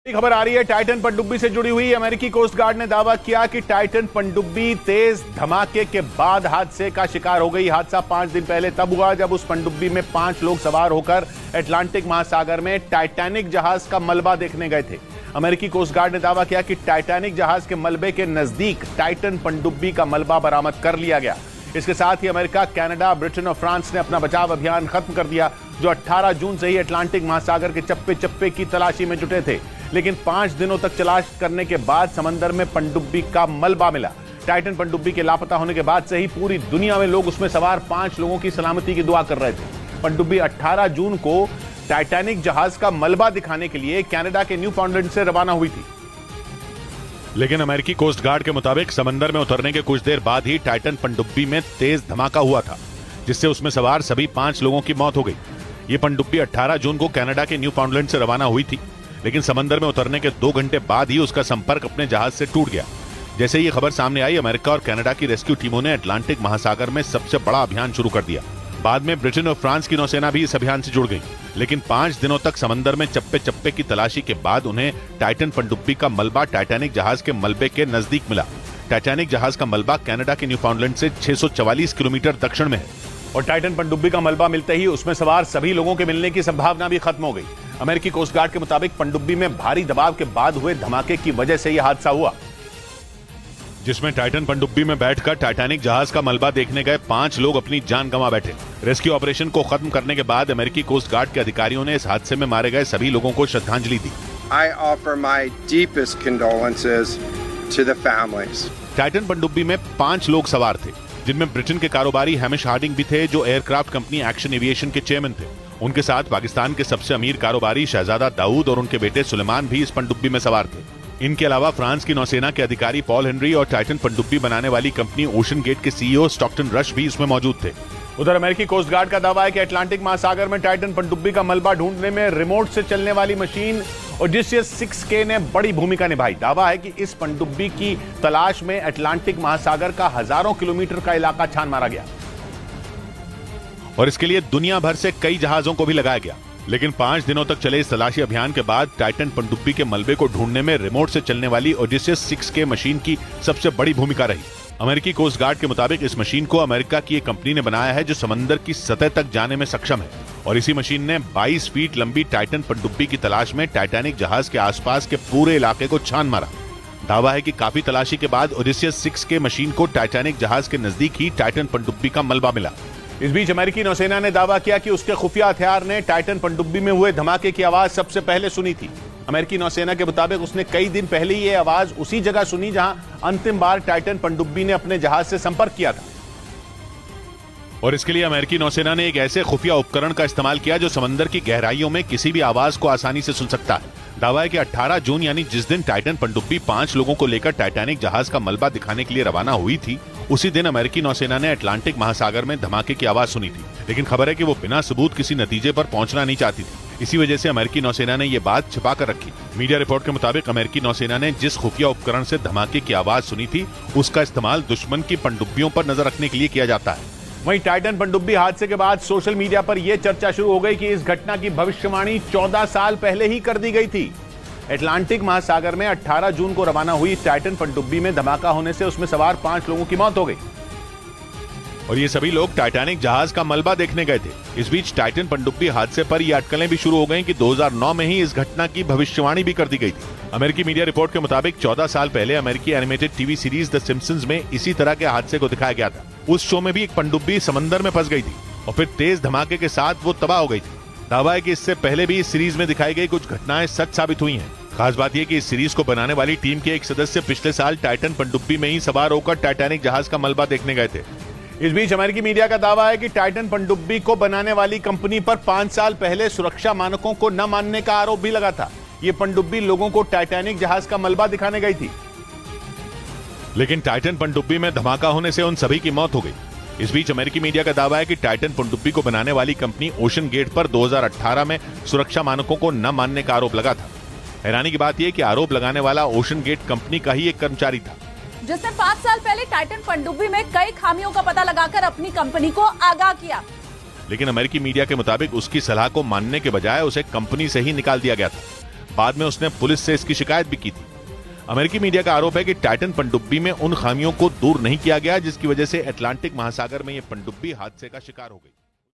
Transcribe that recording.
खबर आ रही है टाइटन पनडुब्बी से जुड़ी हुई। अमेरिकी कोस्ट गार्ड ने दावा किया कि टाइटन पनडुब्बी तेज धमाके के बाद हादसे का शिकार हो गई। हादसा 5 दिन पहले तब हुआ जब उस पनडुब्बी में 5 लोग सवार होकर अटलांटिक महासागर में टाइटैनिक जहाज का मलबा देखने गए थे। अमेरिकी कोस्ट गार्ड ने दावा किया कि टाइटैनिक जहाज के मलबे के नजदीक टाइटन पनडुब्बी का मलबा बरामद कर लिया गया। इसके साथ ही अमेरिका, कनाडा, ब्रिटेन और फ्रांस ने अपना बचाव अभियान खत्म कर दिया, जो 18 जून से ही अटलांटिक महासागर के चप्पे चप्पे की तलाशी में जुटे थे। लेकिन 5 दिनों तक तलाश करने के बाद समंदर में पनडुब्बी का मलबा मिला। टाइटन पनडुब्बी के लापता होने के बाद से ही पूरी दुनिया में लोग उसमें सवार 5 लोगों की सलामती की दुआ कर रहे थे। पनडुब्बी 18 जून को टाइटैनिक जहाज का मलबा दिखाने के लिए कनाडा के न्यूफाउंडलैंड से रवाना हुई थी। लेकिन अमेरिकी कोस्ट गार्ड के मुताबिक समंदर में उतरने के कुछ देर बाद ही टाइटन पनडुब्बी में तेज धमाका हुआ था, जिससे उसमें सवार सभी 5 लोगों की मौत हो गई। ये पनडुब्बी 18 जून को कनाडा के न्यूफाउंडलैंड से रवाना हुई थी, लेकिन समंदर में उतरने के 2 घंटे बाद ही उसका संपर्क अपने जहाज से टूट गया। जैसे ये खबर सामने आई, अमेरिका और कनाडा की रेस्क्यू टीमों ने अटलांटिक महासागर में सबसे बड़ा अभियान शुरू कर दिया। बाद में ब्रिटेन और फ्रांस की नौसेना भी इस अभियान से जुड़ गई। लेकिन 5 दिनों तक समंदर में चप्पे चप्पे की तलाशी के बाद उन्हें टाइटन पनडुब्बी का मलबा टाइटैनिक जहाज के मलबे के नजदीक मिला। टाइटैनिक जहाज का मलबा कनाडा के न्यूफाउंडलैंड से 644 किलोमीटर दक्षिण में है और टाइटन पनडुब्बी का मलबा मिलते ही उसमें सवार सभी लोगों के मिलने की संभावना भी खत्म हो गई। अमेरिकी कोस्ट गार्ड के मुताबिक पनडुब्बी में भारी दबाव के बाद हुए धमाके की वजह से यह हादसा हुआ, जिसमें टाइटन पनडुब्बी में बैठकर टाइटैनिक जहाज का मलबा देखने गए 5 लोग अपनी जान गंवा बैठे। रेस्क्यू ऑपरेशन को खत्म करने के बाद अमेरिकी कोस्ट गार्ड के अधिकारियों ने इस हादसे में मारे गए सभी लोगों को श्रद्धांजलि दी। I offer my deepest condolences to the families. Titan पनडुब्बी में 5 लोग सवार थे, जिनमें ब्रिटेन के कारोबारी हैमिश हार्डिंग भी थे, जो एयरक्राफ्ट कंपनी एक्शन एविएशन के चेयरमैन थे। उनके साथ पाकिस्तान के सबसे अमीर कारोबारी शहजादा दाऊद और उनके बेटे सुलेमान भी इस पनडुब्बी में सवार थे। इनके अलावा फ्रांस की नौसेना के अधिकारी पॉल हेनरी और टाइटन पनडुब्बी बनाने वाली कंपनी ओशन गेट के सीईओ स्टॉकटन रश भी इसमें मौजूद थे। उधर अमेरिकी कोस्ट गार्ड का दावा है कि अटलांटिक महासागर में टाइटन पनडुब्बी का मलबा ढूंढने में रिमोट से चलने वाली मशीन ओडिसियस 6K ने बड़ी भूमिका निभाई। दावा है कि इस पनडुब्बी की तलाश में अटलांटिक महासागर का हजारों किलोमीटर का इलाका छान मारा गया और इसके लिए दुनिया भर से कई जहाजों को भी लगाया गया। लेकिन 5 दिनों तक चले इस तलाशी अभियान के बाद टाइटन पनडुब्बी के मलबे को ढूंढने में रिमोट से चलने वाली ओडिसियस 6K मशीन की सबसे बड़ी भूमिका रही। अमेरिकी कोस्ट गार्ड के मुताबिक इस मशीन को अमेरिका की एक कंपनी ने बनाया है, जो समंदर की सतह तक जाने में सक्षम है और इसी मशीन ने 22 फीट लंबी टाइटन पनडुब्बी की तलाश में टाइटैनिक जहाज के आसपास के पूरे इलाके को छान मारा। दावा है कि काफी तलाशी के बाद ओडिसियस 6K मशीन को टाइटैनिक जहाज के नजदीक ही टाइटन पनडुब्बी का मलबा मिला। इस बीच अमेरिकी नौसेना ने दावा किया कि उसके खुफिया हथियार ने टाइटन पनडुब्बी में हुए धमाके की आवाज सबसे पहले सुनी थी। अमेरिकी नौसेना के मुताबिक उसने कई दिन पहले ये आवाज उसी जगह सुनी जहां अंतिम बार टाइटन पनडुब्बी ने अपने जहाज से संपर्क किया था और इसके लिए अमेरिकी नौसेना ने एक ऐसे खुफिया उपकरण का इस्तेमाल किया जो समंदर की गहराइयों में किसी भी आवाज को आसानी से सुन सकता है। दावा है कि 18 जून यानी जिस दिन टाइटन पनडुब्बी 5 लोगों को लेकर टाइटैनिक जहाज का मलबा दिखाने के लिए रवाना हुई थी, उसी दिन अमेरिकी नौसेना ने अटलांटिक महासागर में धमाके की आवाज सुनी थी। लेकिन खबर है कि वो बिना सबूत किसी नतीजे पर पहुंचना नहीं चाहती थी। इसी वजह से अमेरिकी नौसेना ने ये बात छिपा कर रखी। मीडिया रिपोर्ट के मुताबिक अमेरिकी नौसेना ने जिस खुफिया उपकरण से धमाके की आवाज सुनी थी, उसका इस्तेमाल दुश्मन की पनडुब्बियों पर नजर रखने के लिए किया जाता है। वहीं टाइटन पनडुब्बी हादसे के बाद सोशल मीडिया पर यह चर्चा शुरू हो गई कि इस घटना की भविष्यवाणी 14 साल पहले ही कर दी गई थी। अटलांटिक महासागर में 18 जून को रवाना हुई टाइटन पनडुब्बी में धमाका होने से उसमें सवार 5 लोगों की मौत हो गई और ये सभी लोग टाइटैनिक जहाज का मलबा देखने गए थे। इस बीच टाइटन पनडुब्बी हादसे पर ये अटकलें भी शुरू हो गईं कि 2009 में ही इस घटना की भविष्यवाणी भी कर दी गई थी। अमेरिकी मीडिया रिपोर्ट के मुताबिक 14 साल पहले अमेरिकी animated TV series the Simpsons में इसी तरह के हादसे को दिखाया गया था। उस शो में भी एक पनडुब्बी समंदर में फंस गई थी और फिर तेज धमाके के साथ वो तबाह हो गई थी। दावा है कि इससे पहले भी इस सीरीज में दिखाई गई कुछ घटनाएं सच साबित हुई हैं। खास बात यह कि इस सीरीज को बनाने वाली टीम के एक सदस्य पिछले साल टाइटन पनडुब्बी में ही सवार होकर टाइटैनिक जहाज का मलबा देखने गए थे। इस बीच अमेरिकी मीडिया का दावा है कि टाइटन पनडुब्बी को बनाने वाली कंपनी पर 5 साल पहले सुरक्षा मानकों को न मानने का आरोप भी लगा था। ये पनडुब्बी लोगों को टाइटैनिक जहाज का मलबा दिखाने गई थी, लेकिन टाइटन पनडुब्बी में धमाका होने से उन सभी की मौत हो गई। इस बीच अमेरिकी मीडिया का दावा है कि टाइटन पनडुब्बी को बनाने वाली कंपनी ओशन गेट पर 2018 में सुरक्षा मानकों को न मानने का आरोप लगा था। हैरानी की बात यह कि आरोप लगाने वाला ओशन गेट कंपनी का ही एक कर्मचारी था, जिसने 5 साल पहले टाइटन पनडुब्बी में कई खामियों का पता लगाकर अपनी कंपनी को आगाह किया। लेकिन अमेरिकी मीडिया के मुताबिक उसकी सलाह को मानने के बजाय उसे कंपनी से ही निकाल दिया गया था। बाद में उसने पुलिस से इसकी शिकायत भी की थी। अमेरिकी मीडिया का आरोप है कि टाइटन पनडुब्बी में उन खामियों को दूर नहीं किया गया जिसकी वजह से अटलांटिक महासागर में यह पनडुब्बी हादसे का शिकार हो गई।